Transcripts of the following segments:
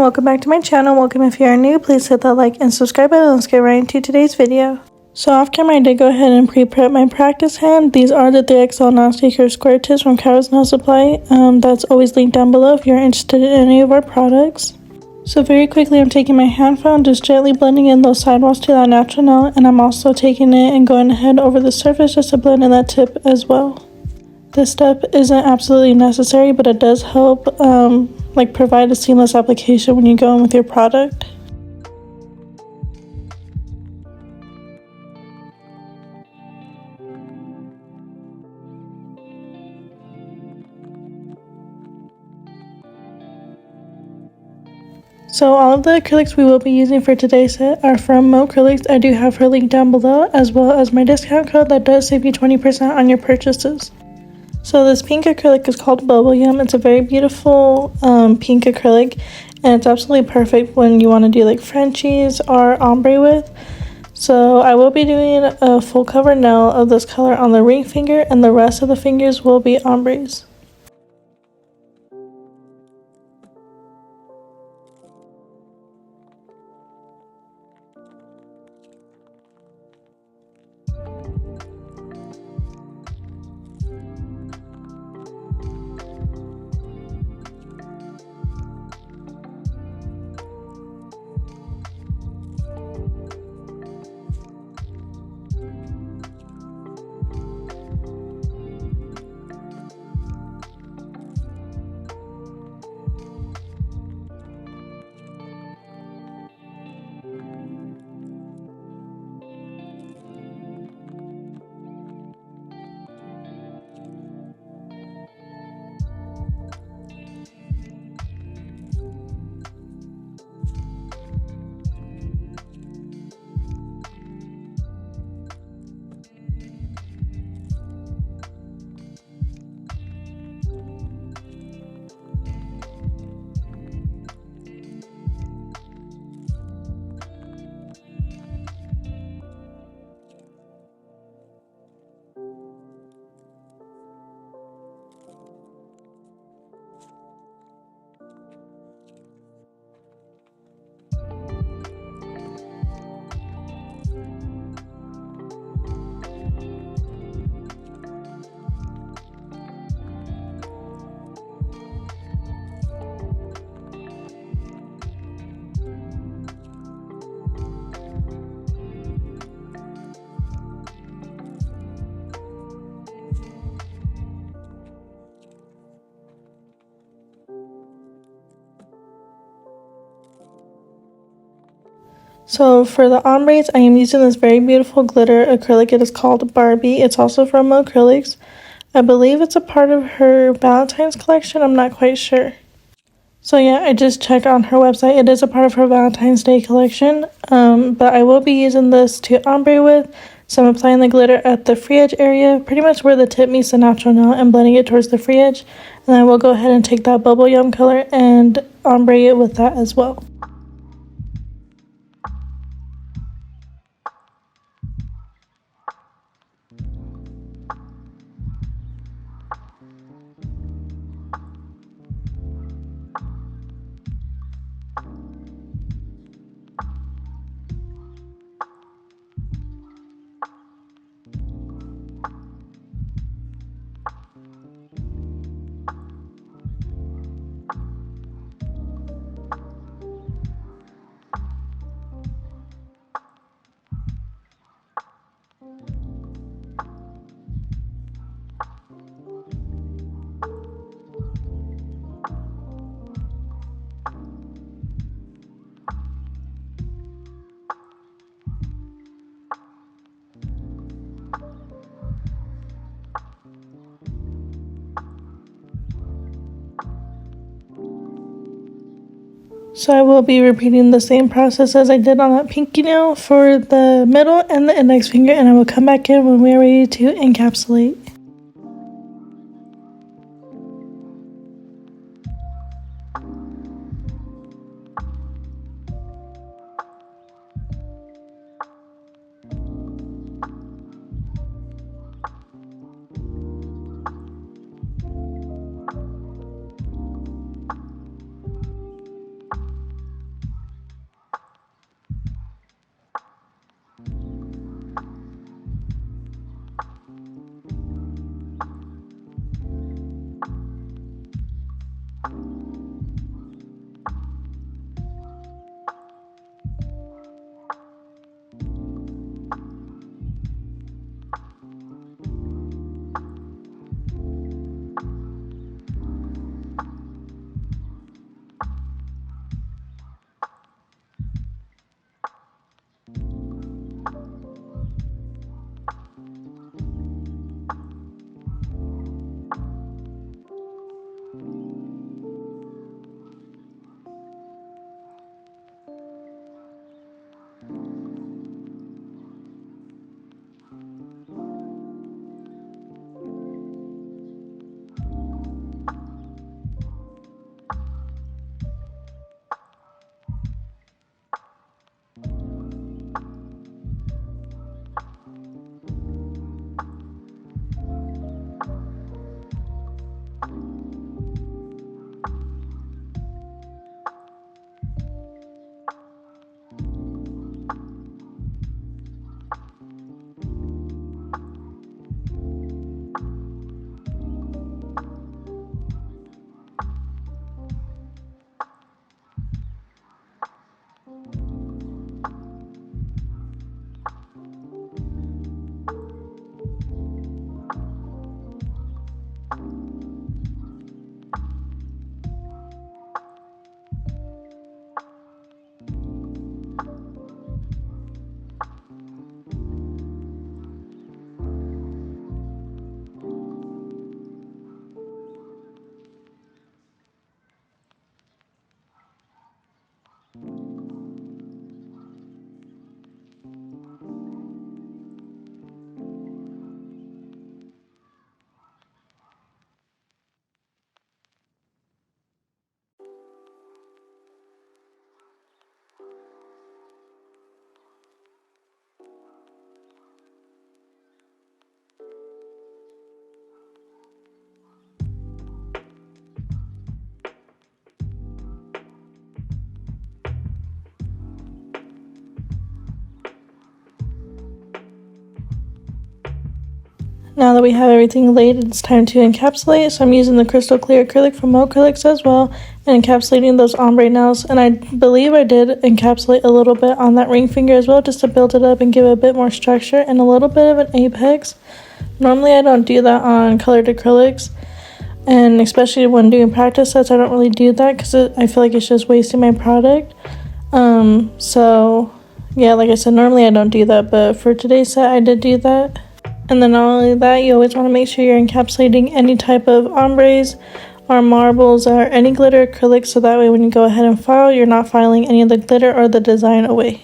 welcome back to my channel. Welcome if you are new. Please hit that like and subscribe button. Let's get right into today's video. So off camera I did go ahead and pre-prep my practice hand. These are the 3XL non-sticker square tips from 𝐻𝐭 Nail Supply. That's always linked down below if you're interested in any of our products. So very quickly I'm taking my hand file, just gently blending in those sidewalls to that natural nail, and I'm also taking it and going ahead over the surface just to blend in that tip as well. This step isn't absolutely necessary, but it does help provide a seamless application when you go in with your product. So all of the acrylics we will be using for today's set are from Mo Acrylics. I do have her link down below, as well as my discount code that does save you 20% on your purchases. So this pink acrylic is called Bubble Yum. It's a very beautiful pink acrylic, and it's absolutely perfect when you want to do like Frenchies or ombre with. So I will be doing a full cover nail of this color on the ring finger, and the rest of the fingers will be ombres. So for the ombres, I am using this very beautiful glitter acrylic. It is called Barbie. It's also from Mo Acrylics. I believe it's a part of her Valentine's collection. I'm not quite sure. So yeah, I just checked on her website. It is a part of her Valentine's Day collection. But I will be using this to ombre with. So I'm applying the glitter at the free edge area, pretty much where the tip meets the natural nail, and blending it towards the free edge. And then I will go ahead and take that Bubble Yum color and ombre it with that as well. So I will be repeating the same process as I did on that pinky nail for the middle and the index finger, and I will come back in when we are ready to encapsulate. Now that we have everything laid, it's time to encapsulate. So I'm using the crystal clear acrylic from 𝐿 as well and encapsulating those ombre nails. And I believe I did encapsulate a little bit on that ring finger as well, just to build it up and give it a bit more structure and a little bit of an apex. Normally I don't do that on colored acrylics, and especially when doing practice sets, I don't really do that because I feel like it's just wasting my product. So yeah, like I said, normally I don't do that, but for today's set I did do that. And then not only that, you always want to make sure you're encapsulating any type of ombres or marbles or any glitter acrylics, so that way when you go ahead and file, you're not filing any of the glitter or the design away.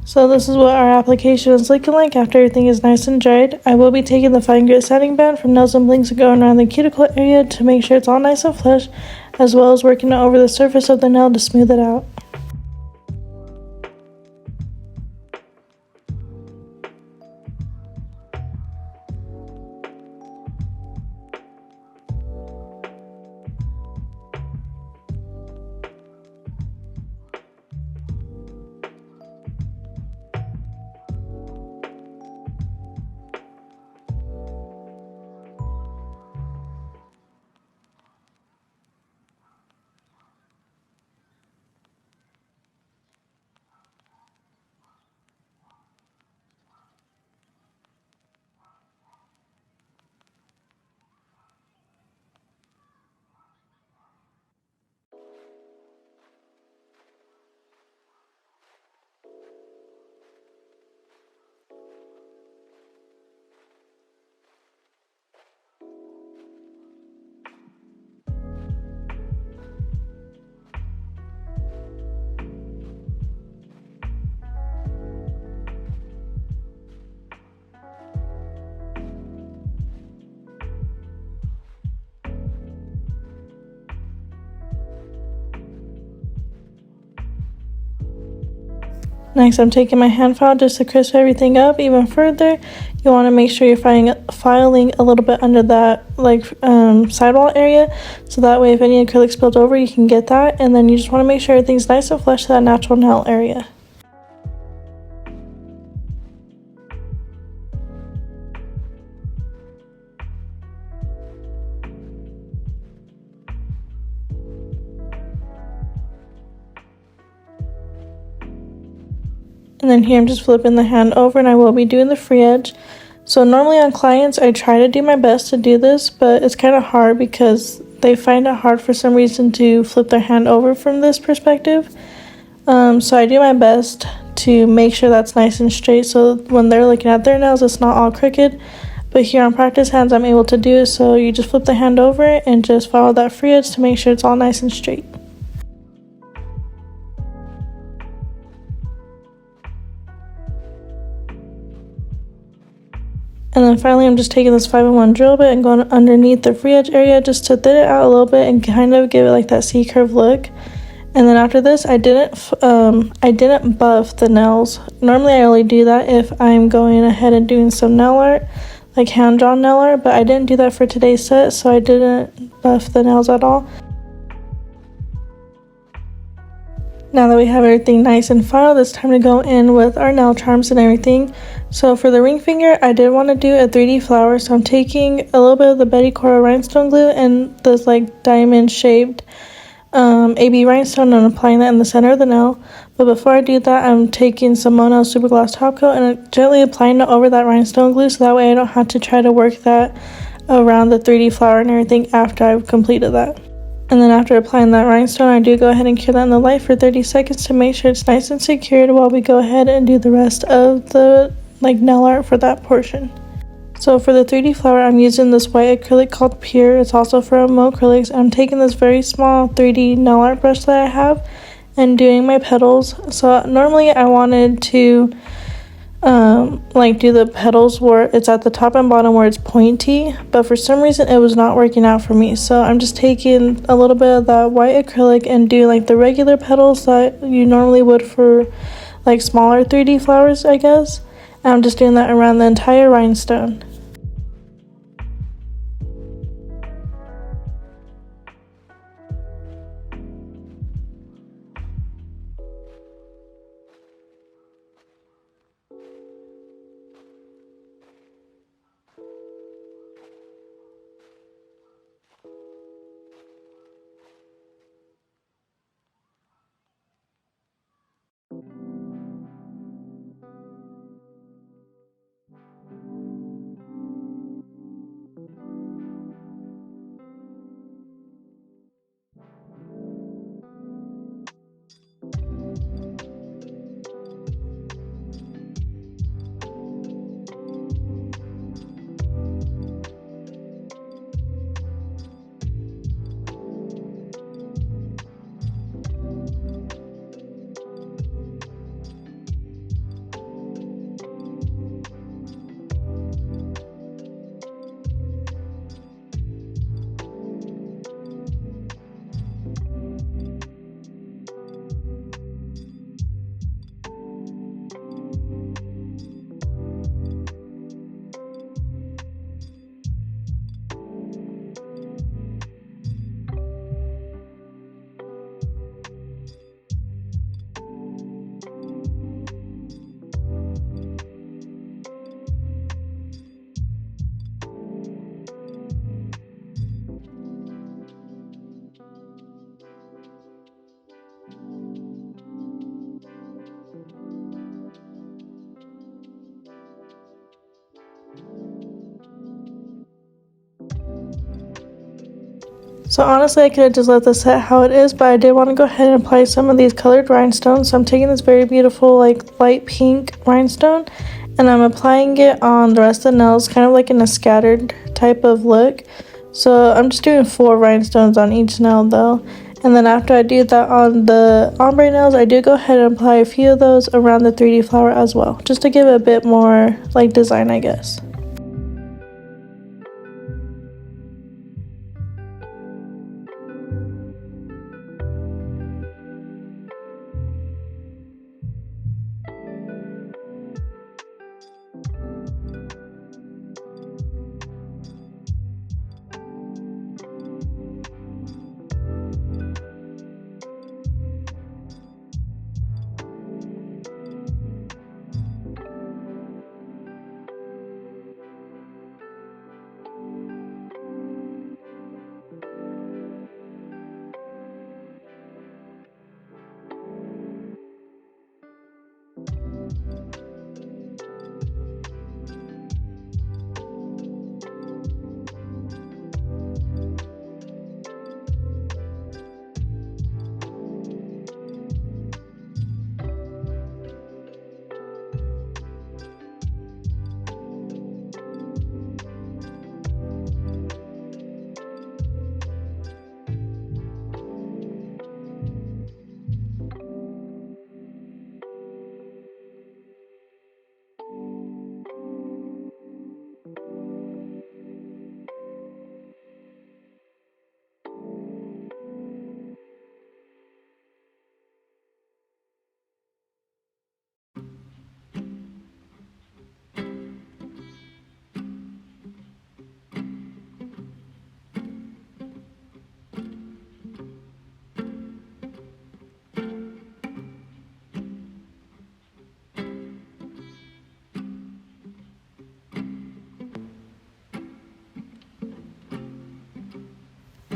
So this is what our application is looking like after everything is nice and dried. I will be taking the fine grit sanding band from 𝐹𝐿𝐵𝐿𝐵𝐿𝐵 and going around the cuticle area to make sure it's all nice and flush, as well as working it over the surface of the nail to smooth it out. Next, I'm taking my hand file just to crisp everything up even further. You want to make sure you're filing a little bit under that sidewall area, so that way if any acrylic spilled over, you can get that. And then you just want to make sure everything's nice and flush to that natural nail area. And then here I'm just flipping the hand over, and I will be doing the free edge. So normally on clients, I try to do my best to do this, but it's kind of hard because they find it hard for some reason to flip their hand over from this perspective. So I do my best to make sure that's nice and straight, so when they're looking at their nails, it's not all crooked. But here on practice hands, I'm able to do it, so you just flip the hand over and just follow that free edge to make sure it's all nice and straight. And then finally, I'm just taking this 5-in-1 drill bit and going underneath the free edge area just to thin it out a little bit and kind of give it like that C-curve look. And then after this, I didn't buff the nails. Normally, I only do that if I'm going ahead and doing some nail art, like hand-drawn nail art, but I didn't do that for today's set, so I didn't buff the nails at all. Now that we have everything nice and filed, it's time to go in with our nail charms and everything. So for the ring finger, I did want to do a 3D flower, so I'm taking a little bit of the Betty Cora rhinestone glue and this like diamond shaped AB rhinestone, and I'm applying that in the center of the nail. But before I do that, I'm taking some Monel Super Gloss Top Coat and I'm gently applying it over that rhinestone glue, so that way I don't have to try to work that around the 3D flower and everything after I've completed that. And then after applying that rhinestone, I do go ahead and cure that in the light for 30 seconds to make sure it's nice and secured while we go ahead and do the rest of the nail art for that portion. So for the 3D flower, I'm using this white acrylic called Pure. It's also from Mo Acrylics. I'm taking this very small 3D nail art brush that I have and doing my petals. So normally I wanted to do the petals where it's at the top and bottom where it's pointy, but for some reason it was not working out for me. So I'm just taking a little bit of that white acrylic and doing like the regular petals that you normally would for like smaller 3D flowers, I guess. And I'm just doing that around the entire rhinestone. So honestly, I could have just let this set how it is, but I did want to go ahead and apply some of these colored rhinestones. So I'm taking this very beautiful like light pink rhinestone and I'm applying it on the rest of the nails, kind of like in a scattered type of look. So I'm just doing 4 rhinestones on each nail though. And then after I do that on the ombre nails, I do go ahead and apply a few of those around the 3D flower as well, just to give it a bit more like design, I guess.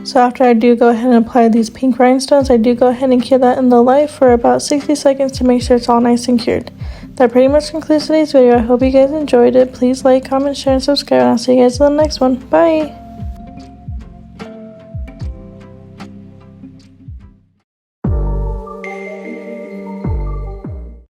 So after I do go ahead and apply these pink rhinestones, I do go ahead and cure that in the light for about 60 seconds to make sure it's all nice and cured. That pretty much concludes today's video. I hope you guys enjoyed it. Please like, comment, share, and subscribe, and I'll see you guys in the next one. Bye!